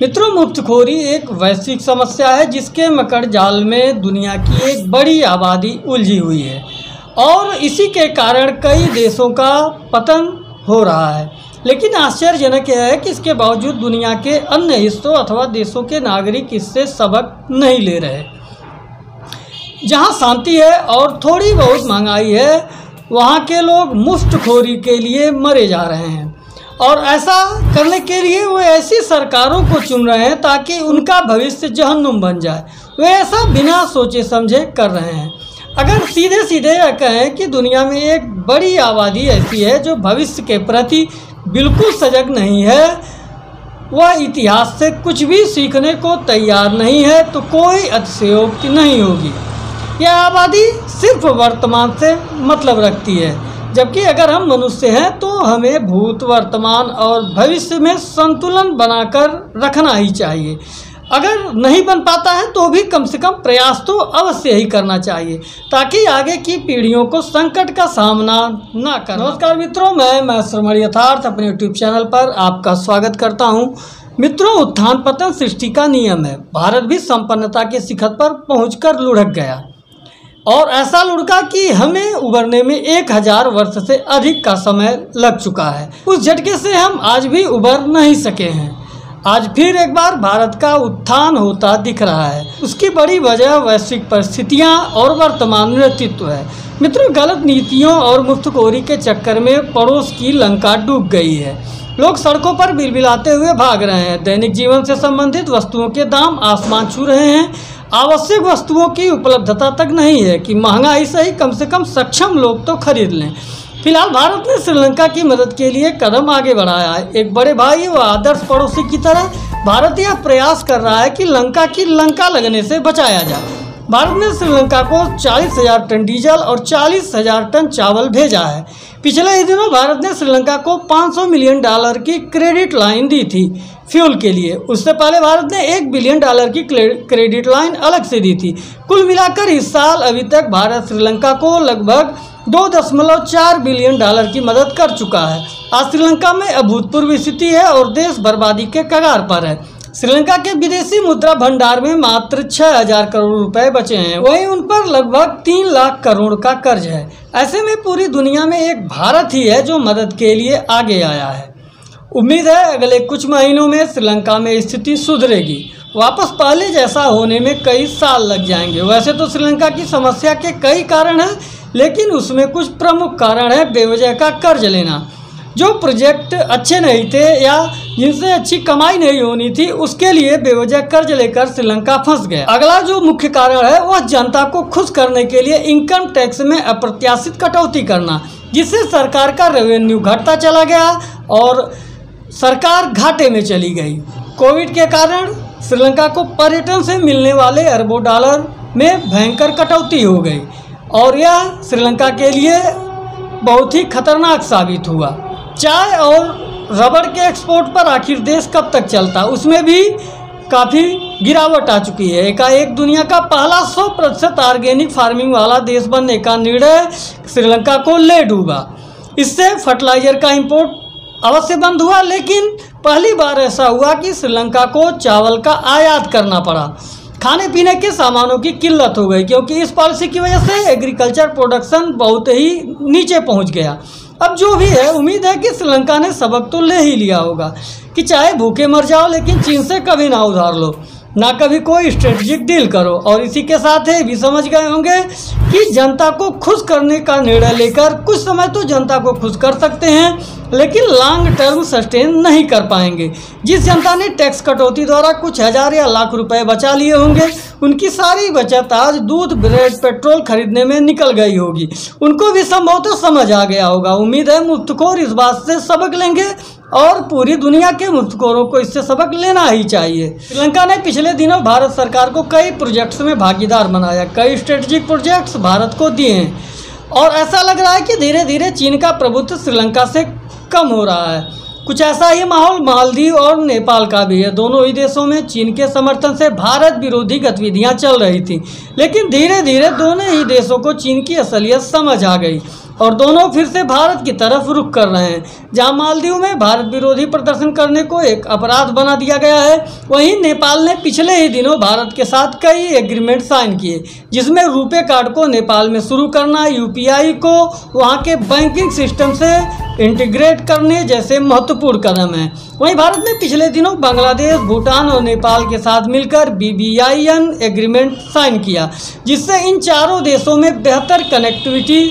मित्रों, मुफ्तखोरी एक वैश्विक समस्या है जिसके मकड़ जाल में दुनिया की एक बड़ी आबादी उलझी हुई है और इसी के कारण कई देशों का पतन हो रहा है। लेकिन आश्चर्यजनक यह है कि इसके बावजूद दुनिया के अन्य हिस्सों अथवा देशों के नागरिक इससे सबक नहीं ले रहे। जहां शांति है और थोड़ी बहुत महंगाई है, वहां के लोग मुफ्तखोरी के लिए मरे जा रहे हैं और ऐसा करने के लिए वे ऐसी सरकारों को चुन रहे हैं ताकि उनका भविष्य जहन्नुम बन जाए। वे ऐसा बिना सोचे समझे कर रहे हैं। अगर सीधे सीधे यह कहें कि दुनिया में एक बड़ी आबादी ऐसी है जो भविष्य के प्रति बिल्कुल सजग नहीं है, वह इतिहास से कुछ भी सीखने को तैयार नहीं है, तो कोई अतिशयोक्ति नहीं होगी। यह आबादी सिर्फ वर्तमान से मतलब रखती है, जबकि अगर हम मनुष्य हैं तो हमें भूत, वर्तमान और भविष्य में संतुलन बनाकर रखना ही चाहिए। अगर नहीं बन पाता है तो भी कम से कम प्रयास तो अवश्य ही करना चाहिए ताकि आगे की पीढ़ियों को संकट का सामना ना करना। नमस्कार मित्रों, मैं श्रमण यथार्थ अपने यूट्यूब चैनल पर आपका स्वागत करता हूं। मित्रों, उत्थान पतन सृष्टि का नियम है। भारत भी संपन्नता के शिखर पर पहुंचकर लुढ़क गया और ऐसा लुढ़का कि हमें उबरने में 1000 वर्ष से अधिक का समय लग चुका है। उस झटके से हम आज भी उबर नहीं सके हैं। आज फिर एक बार भारत का उत्थान होता दिख रहा है। उसकी बड़ी वजह वैश्विक परिस्थितियां और वर्तमान नेतृत्व है। मित्रों, गलत नीतियों और मुफ्तखोरी के चक्कर में पड़ोस की लंका डूब गई है। लोग सड़कों पर बिलबिलाते हुए भाग रहे हैं। दैनिक जीवन से संबंधित वस्तुओं के दाम आसमान छू रहे हैं। आवश्यक वस्तुओं की उपलब्धता तक नहीं है कि महंगाई से ही कम से कम सक्षम लोग तो खरीद लें। फिलहाल भारत ने श्रीलंका की मदद के लिए कदम आगे बढ़ाया है। एक बड़े भाई व आदर्श पड़ोसी की तरह भारत यह प्रयास कर रहा है कि लंका की लंका लगने से बचाया जाए। भारत ने श्रीलंका को 40,000 टन डीजल और 40,000 टन चावल भेजा है। पिछले ही दिनों भारत ने श्रीलंका को $500 मिलियन की क्रेडिट लाइन दी थी फ्यूल के लिए। उससे पहले भारत ने $1 बिलियन की क्रेडिट लाइन अलग से दी थी। कुल मिलाकर इस साल अभी तक भारत श्रीलंका को लगभग $2.4 बिलियन की मदद कर चुका है। आज श्रीलंका में अभूतपूर्व स्थिति है और देश बर्बादी के कगार पर है। श्रीलंका के विदेशी मुद्रा भंडार में मात्र 6,000 करोड़ रुपए बचे हैं। वहीं उन पर लगभग 3 लाख करोड़ का कर्ज है। ऐसे में पूरी दुनिया में एक भारत ही है जो मदद के लिए आगे आया है। उम्मीद है अगले कुछ महीनों में श्रीलंका में स्थिति सुधरेगी। वापस पहले जैसा होने में कई साल लग जाएंगे। वैसे तो श्रीलंका की समस्या के कई कारण हैं, लेकिन उसमें कुछ प्रमुख कारण है बेवजह का कर्ज लेना। जो प्रोजेक्ट अच्छे नहीं थे या जिनसे अच्छी कमाई नहीं होनी थी, उसके लिए बेवजह कर्ज लेकर श्रीलंका फंस गया। अगला जो मुख्य कारण है वह जनता को खुश करने के लिए इनकम टैक्स में अप्रत्याशित कटौती करना, जिससे सरकार का रेवेन्यू घटता चला गया और सरकार घाटे में चली गई। कोविड के कारण श्रीलंका को पर्यटन से मिलने वाले अरबों डॉलर में भयंकर कटौती हो गई और यह श्रीलंका के लिए बहुत ही खतरनाक साबित हुआ। चाय और रबड़ के एक्सपोर्ट पर आखिर देश कब तक चलता, उसमें भी काफ़ी गिरावट आ चुकी है। एकाएक दुनिया का पहला 100% ऑर्गेनिक फार्मिंग वाला देश बनने का निर्णय श्रीलंका को ले डूबा। इससे फर्टिलाइजर का इंपोर्ट अवश्य बंद हुआ, लेकिन पहली बार ऐसा हुआ कि श्रीलंका को चावल का आयात करना पड़ा। खाने पीने के सामानों की किल्लत हो गई क्योंकि इस पॉलिसी की वजह से एग्रीकल्चर प्रोडक्शन बहुत ही नीचे पहुंच गया। अब जो भी है, उम्मीद है कि श्रीलंका ने सबक तो ले ही लिया होगा कि चाहे भूखे मर जाओ लेकिन चीन से कभी ना उधार लो, ना कभी कोई स्ट्रेटेजिक डील करो। और इसी के साथ ही भी समझ गए होंगे कि जनता को खुश करने का निर्णय लेकर कुछ समय तो जनता को खुश कर सकते हैं, लेकिन लॉन्ग टर्म सस्टेन नहीं कर पाएंगे। जिस जनता ने टैक्स कटौती द्वारा कुछ हज़ार या लाख रुपए बचा लिए होंगे, उनकी सारी बचत आज दूध, ब्रेड, पेट्रोल खरीदने में निकल गई होगी। उनको भी संभवतः समझ आ गया होगा। उम्मीद है मुफ्तखोर इस बात से सबक लेंगे और पूरी दुनिया के मुफ्तखोरों को इससे सबक लेना ही चाहिए। श्रीलंका ने पिछले दिनों भारत सरकार को कई प्रोजेक्ट्स में भागीदार बनाया। कई स्ट्रेटेजिक प्रोजेक्ट्स भारत को दिए हैं और ऐसा लग रहा है कि धीरे धीरे चीन का प्रभुत्व श्रीलंका से कम हो रहा है। कुछ ऐसा ही माहौल मालदीव और नेपाल का भी है। दोनों ही देशों में चीन के समर्थन से भारत विरोधी गतिविधियां चल रही थी, लेकिन धीरे धीरे दोनों ही देशों को चीन की असलियत समझ आ गई और दोनों फिर से भारत की तरफ रुख कर रहे हैं। जहां मालदीव में भारत विरोधी प्रदर्शन करने को एक अपराध बना दिया गया है, वहीं नेपाल ने पिछले ही दिनों भारत के साथ कई एग्रीमेंट साइन किए, जिसमें रुपे कार्ड को नेपाल में शुरू करना, यूपीआई को वहां के बैंकिंग सिस्टम से इंटीग्रेट करने जैसे महत्वपूर्ण कदम हैं। वहीं भारत ने पिछले दिनों बांग्लादेश, भूटान और नेपाल के साथ मिलकर BBIN एग्रीमेंट साइन किया, जिससे इन चारों देशों में बेहतर कनेक्टिविटी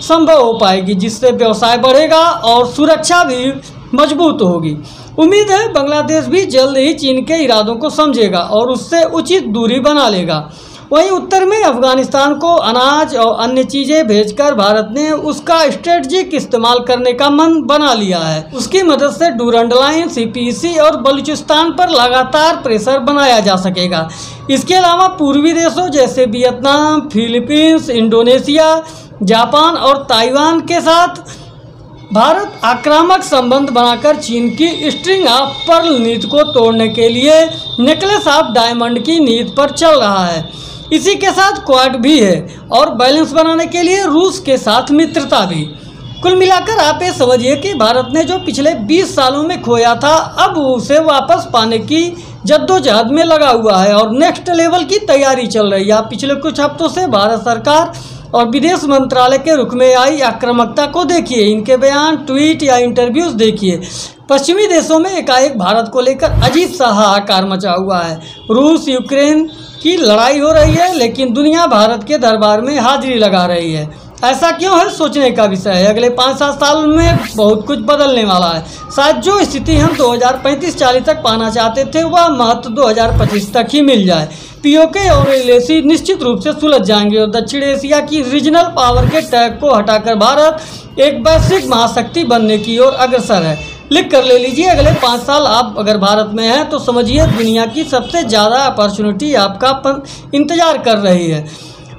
संभव हो पाएगी, जिससे व्यवसाय बढ़ेगा और सुरक्षा भी मजबूत होगी। उम्मीद है बांग्लादेश भी जल्द ही चीन के इरादों को समझेगा और उससे उचित दूरी बना लेगा। वहीं उत्तर में अफगानिस्तान को अनाज और अन्य चीज़ें भेजकर भारत ने उसका स्ट्रेटजिक इस्तेमाल करने का मन बना लिया है। उसकी मदद से डूरंड लाइन, CPEC और बलूचिस्तान पर लगातार प्रेशर बनाया जा सकेगा। इसके अलावा पूर्वी देशों जैसे वियतनाम, फिलीपींस, इंडोनेशिया, जापान और ताइवान के साथ भारत आक्रामक संबंध बनाकर चीन की स्ट्रिंग ऑफ पर्ल नीति को तोड़ने के लिए नेकलेस ऑफ डायमंड की नीति पर चल रहा है। इसी के साथ क्वाड भी है और बैलेंस बनाने के लिए रूस के साथ मित्रता भी। कुल मिलाकर आप ये समझिए कि भारत ने जो पिछले 20 सालों में खोया था, अब उसे वापस पाने की जद्दोजहद में लगा हुआ है और नेक्स्ट लेवल की तैयारी चल रही है। आप पिछले कुछ हफ्तों से भारत सरकार और विदेश मंत्रालय के रुख में आई आक्रामकता को देखिए, इनके बयान, ट्वीट या इंटरव्यूज देखिए। पश्चिमी देशों में एकाएक भारत को लेकर अजीब सा हाहाकार मचा हुआ है। रूस यूक्रेन की लड़ाई हो रही है, लेकिन दुनिया भारत के दरबार में हाजिरी लगा रही है। ऐसा क्यों है, सोचने का विषय है। अगले 5-7 साल में बहुत कुछ बदलने वाला है। शायद जो स्थिति हम 2035-40 तक पाना चाहते थे, वह महत्व 2025 तक ही मिल जाए। POK और LAC निश्चित रूप से सुलझ जाएंगे और दक्षिण एशिया की रीजनल पावर के टैग को हटाकर भारत एक वैश्विक महाशक्ति बनने की ओर अग्रसर है। लिख कर ले लीजिए, अगले 5 साल आप अगर भारत में हैं तो समझिए दुनिया की सबसे ज़्यादा अपॉर्चुनिटी आपका इंतजार कर रही है।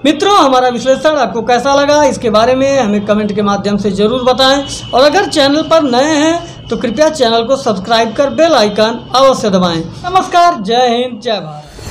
मित्रों, हमारा विश्लेषण आपको कैसा लगा, इसके बारे में हमें कमेंट के माध्यम से ज़रूर बताएं और अगर चैनल पर नए हैं तो कृपया चैनल को सब्सक्राइब कर बेल आइकन अवश्य दबाएं। नमस्कार, जय हिंद, जय भारत।